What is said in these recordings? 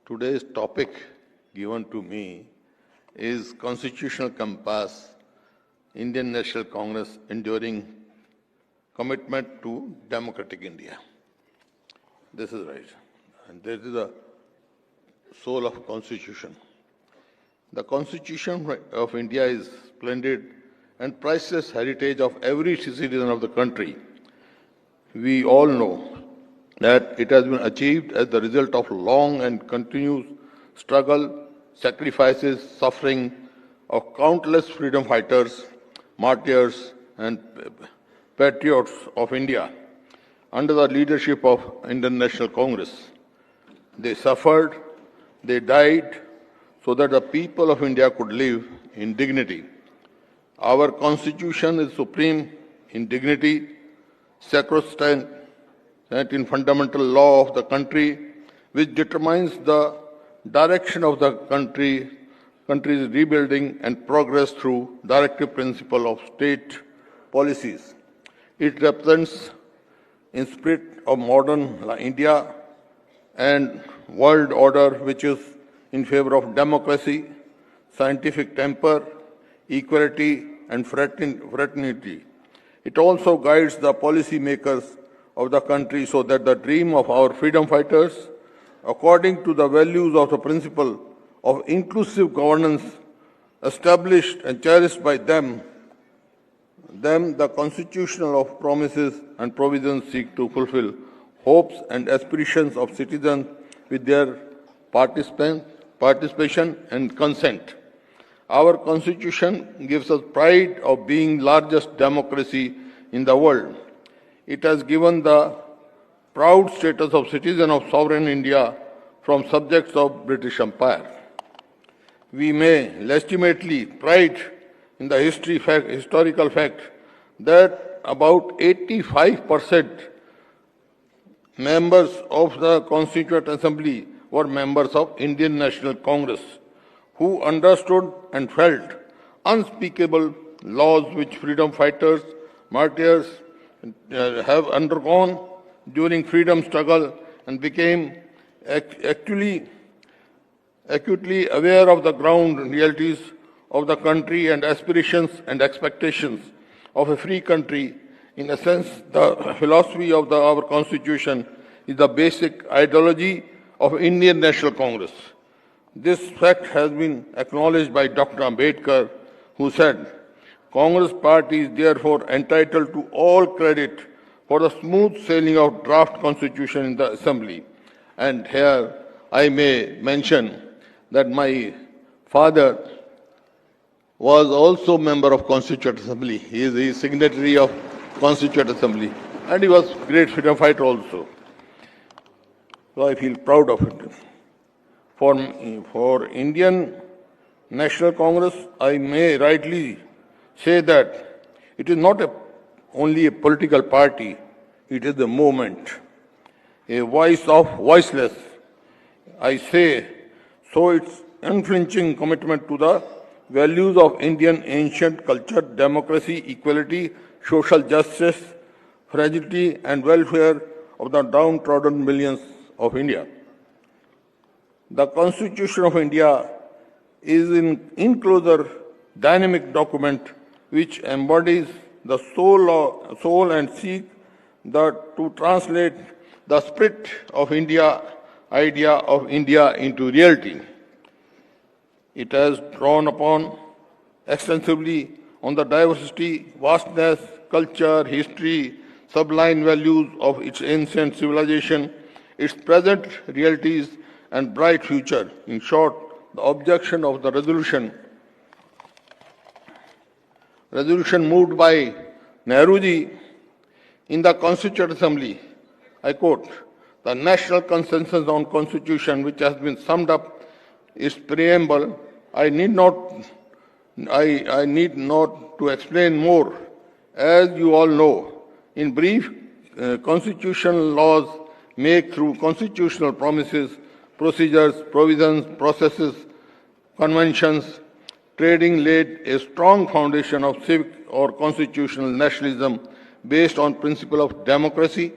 Today's topic given to me is Constitutional Compass, Indian National Congress Enduring Commitment to Democratic India. This is right. And this is the soul of Constitution. The Constitution of India is splendid and priceless heritage of every citizen of the country. We all know that it has been achieved as the result of long and continuous struggle, sacrifices, suffering of countless freedom fighters, martyrs, and patriots of India under the leadership of Indian National Congress. They suffered, they died, so that the people of India could live in dignity. Our Constitution is supreme in dignity, sacrosanct in fundamental law of the country, which determines the direction of the country's rebuilding and progress through directive principle of state policies. It represents in spirit of modern India and world order, which is in favor of democracy, scientific temper, equality, and fraternity. It also guides the policy makers of the country so that the dream of our freedom fighters, according to the values of the principle of inclusive governance established and cherished by them, the constitutional of promises and provisions seek to fulfill hopes and aspirations of citizens with their participation and consent. Our Constitution gives us pride of being largest democracy in the world. It has given the proud status of citizen of sovereign India from subjects of British Empire. We may legitimately pride in the historical fact that about 85% members of the Constituent Assembly were members of Indian National Congress, who understood and felt unspeakable laws which freedom fighters, martyrs have undergone during freedom struggle and became acutely aware of the ground realities of the country and aspirations and expectations of a free country. In a sense, the philosophy of our Constitution is the basic ideology of Indian National Congress. This fact has been acknowledged by Dr. Ambedkar, who said, Congress party is therefore entitled to all credit for the smooth sailing of draft constitution in the assembly. And here I may mention that my father was also member of Constituent Assembly. He is the signatory of Constituent Assembly, and he was great freedom fighter also. So I feel proud of it. For Indian National Congress, I may rightly say that it is not only a political party, it is a movement, a voice of voiceless. I say, so its unflinching commitment to the values of Indian ancient culture, democracy, equality, social justice, fragility and welfare of the downtrodden millions of India. The Constitution of India is in closer dynamic document which embodies the soul and seek to translate the spirit of India, idea of India into reality. It has drawn upon extensively on the diversity, vastness, culture, history, sublime values of its ancient civilization, its present realities and bright future. In short, the objection of the resolution moved by Nehruji in the Constituent Assembly, I quote, the national consensus on Constitution, which has been summed up its preamble, I need not to explain more. As you all know, in brief, constitutional laws make through constitutional promises, procedures, provisions, processes, conventions, trading laid a strong foundation of civic or constitutional nationalism based on principle of democracy,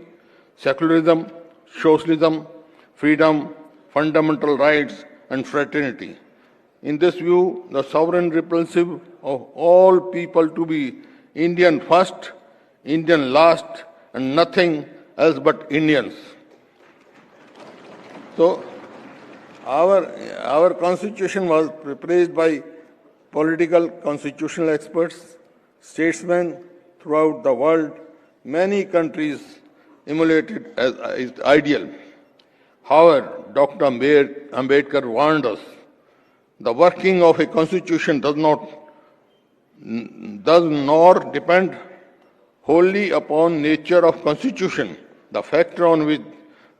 secularism, socialism, freedom, fundamental rights and fraternity. In this view, the sovereign repulsive of all people to be Indian first, Indian last, and nothing else but Indians. So, our constitution was praised by political constitutional experts, statesmen throughout the world. Many countries emulated as its ideal. However, Dr. Ambedkar warned us, the working of a constitution does nor depend wholly upon nature of constitution. The factor on which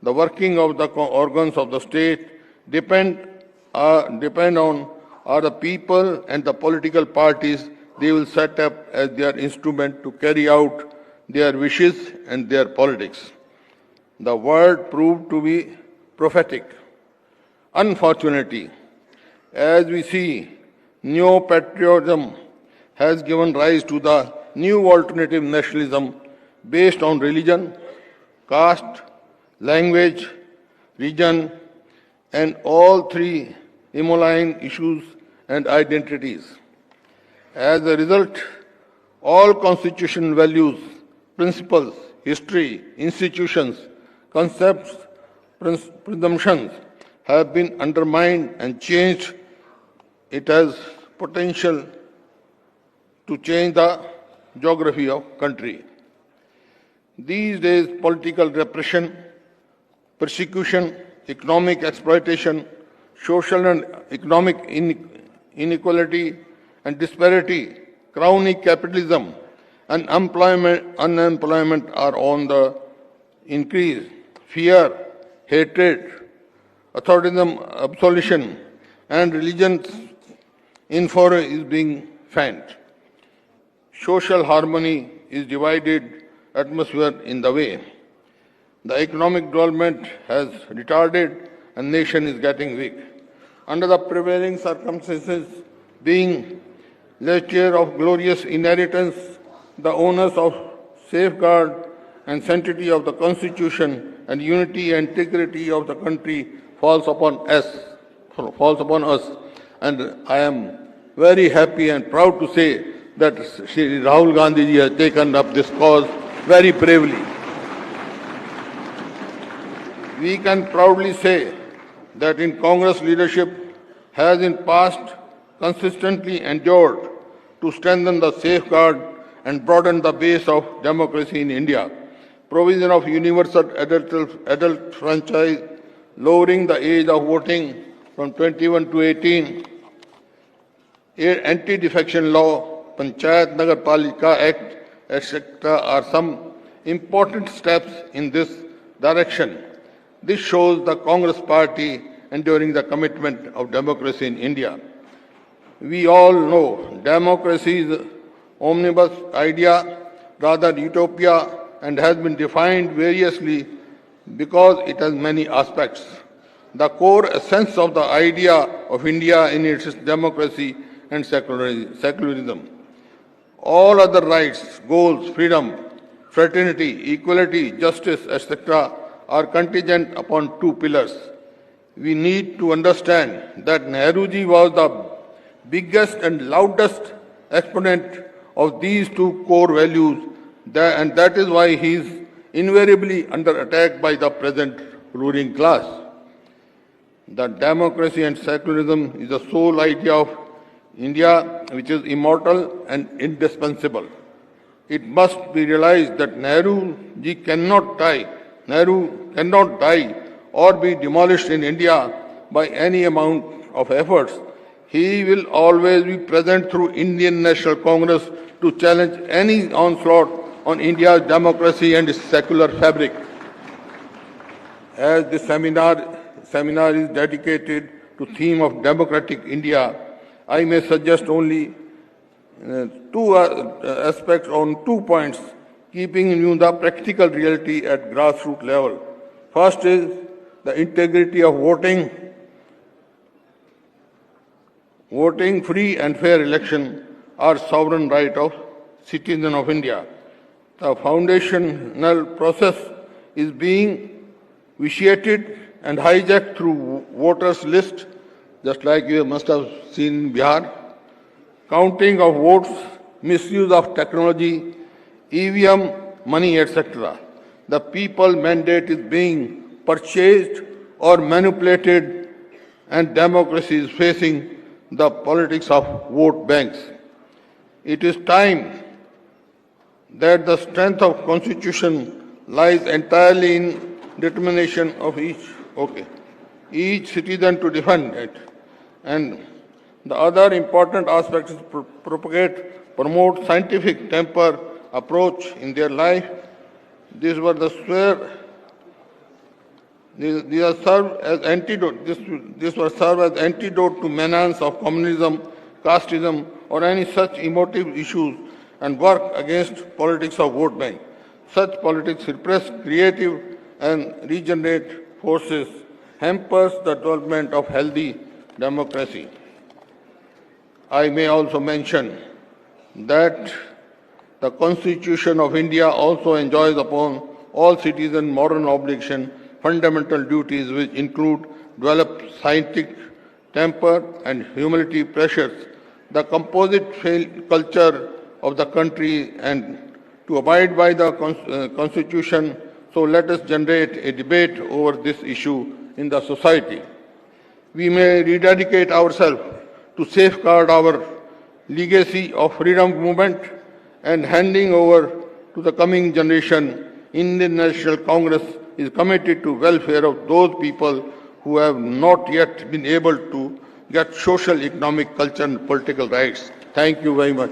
the working of the organs of the state depend on are the people and the political parties they will set up as their instrument to carry out their wishes and their politics. The word proved to be prophetic. Unfortunately, as we see, neo-patriotism has given rise to the new alternative nationalism based on religion, caste, language, region, and all three emulate issues and identities. As a result, all constitutional values, principles, history, institutions, concepts, presumptions have been undermined and changed. It has potential to change the geography of country. These days, political repression, persecution, economic exploitation, social and economic inequality and disparity, chronic capitalism, and unemployment are on the increase. Fear, hatred, authoritarianism, absolution, and religion's inflow is being fanned. Social harmony is divided atmosphere in the way. The economic development has retarded and nation is getting weak. Under the prevailing circumstances, being legislature of glorious inheritance, the owners of safeguard and sanctity of the Constitution and unity and integrity of the country falls upon us. And I am very happy and proud to say that Shri Rahul Gandhi ji has taken up this cause very bravely. We can proudly say that in Congress leadership has in past consistently endured to strengthen the safeguard and broaden the base of democracy in India. Provision of universal adult franchise, lowering the age of voting from 21 to 18, anti-defection law, Panchayat Nagar Palika Act, etc. are some important steps in this direction. This shows the Congress party enduring the commitment of democracy in India. We all know democracy is an omnibus idea, rather utopia, and has been defined variously because it has many aspects. The core essence of the idea of India in its democracy and secularism. All other rights, goals, freedom, fraternity, equality, justice, etc. are contingent upon two pillars. We need to understand that Nehruji was the biggest and loudest exponent of these two core values, and that is why he is invariably under attack by the present ruling class. The democracy and secularism is the sole idea of India, which is immortal and indispensable. It must be realized that Nehru cannot die or be demolished in India by any amount of efforts. He will always be present through Indian National Congress to challenge any onslaught on India's democracy and its secular fabric. As this seminar is dedicated to theme of democratic India, I may suggest only two aspects on 2 points, keeping in view the practical reality at grassroots level. First is the integrity of voting. Voting, free and fair election are sovereign right of citizens of India. The foundational process is being vitiated and hijacked through voters' list, just like you must have seen in Bihar, counting of votes, misuse of technology, EVM, money, etc. The people mandate is being purchased or manipulated, and democracy is facing the politics of vote banks. It is time that the strength of Constitution lies entirely in determination of each citizen to defend it. And the other important aspect is promote scientific temper approach in their life. These were the these are served as antidote. This will serve as antidote to menace of communism, casteism, or any such emotive issues, and work against politics of vote bank. Such politics repress creative and regenerate forces, hampers the development of healthy democracy. I may also mention that the Constitution of India also enjoins upon all citizens moral obligation, fundamental duties which include develop scientific temper and humility pressures, the composite culture of the country, and to abide by the Constitution. So let us generate a debate over this issue in the society. We may rededicate ourselves to safeguard our legacy of freedom movement and handing over to the coming generation. Indian National Congress is committed to welfare of those people who have not yet been able to get social, economic, cultural and political rights. Thank you very much.